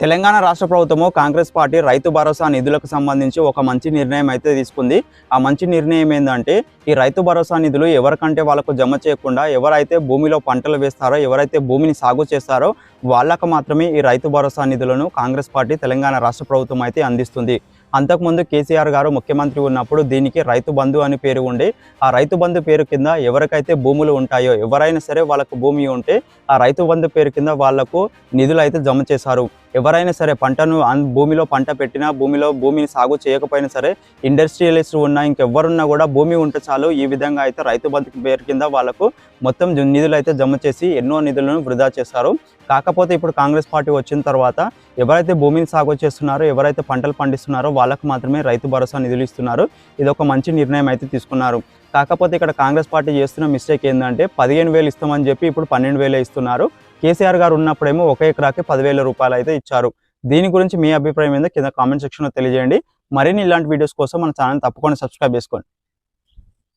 తెలంగాణ రాష్ట్ర ప్రభుత్వము కాంగ్రెస్ పార్టీ రైతు భరోసా నిధులకు సంబంధించి ఒక మంచి నిర్ణయం అయితే తీసుకుంది. ఆ మంచి నిర్ణయం ఏంటంటే ఈ రైతు భరోసా నిధులు ఎవరికంటే వాళ్ళకు జమ చేయకుండా ఎవరైతే భూమిలో పంటలు వేస్తారో, ఎవరైతే భూమిని సాగు చేస్తారో వాళ్ళకు మాత్రమే ఈ రైతు భరోసా నిధులను కాంగ్రెస్ పార్టీ తెలంగాణ రాష్ట్ర ప్రభుత్వం అయితే అందిస్తుంది. అంతకుముందు కేసీఆర్ గారు ముఖ్యమంత్రి ఉన్నప్పుడు దీనికి రైతు బంధు అని పేరు ఉండే, ఆ రైతు బంధు పేరు కింద ఎవరికైతే భూములు ఉంటాయో, ఎవరైనా సరే వాళ్ళకు భూమి ఉంటే ఆ రైతు బంధు పేరు కింద వాళ్లకు నిధులు అయితే జమ చేశారు. ఎవరైనా సరే పంటను భూమిలో పంట పెట్టినా, భూమిని సాగు చేయకపోయినా సరే, ఇండస్ట్రియలిస్ట్ ఉన్నా ఇంకెవ్వరున్నా కూడా భూమి ఉంటే చాలు ఈ విధంగా అయితే రైతు బంధు పేరు కింద వాళ్ళకు మొత్తం నిధులు అయితే జమ చేసి ఎన్నో నిధులను వృధా చేస్తారు. కాకపోతే ఇప్పుడు కాంగ్రెస్ పార్టీ వచ్చిన తర్వాత ఎవరైతే భూమిని సాగు చేస్తున్నారో, ఎవరైతే పంటలు పండిస్తున్నారో వాళ్ళకు మాత్రమే రైతు భరోసా నిధులు ఇస్తున్నారు. ఇది ఒక మంచి నిర్ణయం అయితే తీసుకున్నారు. కాకపోతే ఇక్కడ కాంగ్రెస్ పార్టీ చేస్తున్న మిస్టేక్ ఏంటంటే 15,000 ఇస్తామని చెప్పి ఇప్పుడు 12,000 ఇస్తున్నారు. కేసీఆర్ గారు ఉన్నప్పుడేమో 1 ఎకరాకి 10,000 రూపాయలు అయితే ఇచ్చారు. దీని గురించి మీ అభిప్రాయం ఏందో కింద కామెంట్ సెక్షన్లో తెలియజేయండి. మరిన్ని ఇలాంటి వీడియోస్ కోసం మన ఛానల్ తప్పకుండా సబ్స్క్రైబ్ చేసుకోండి.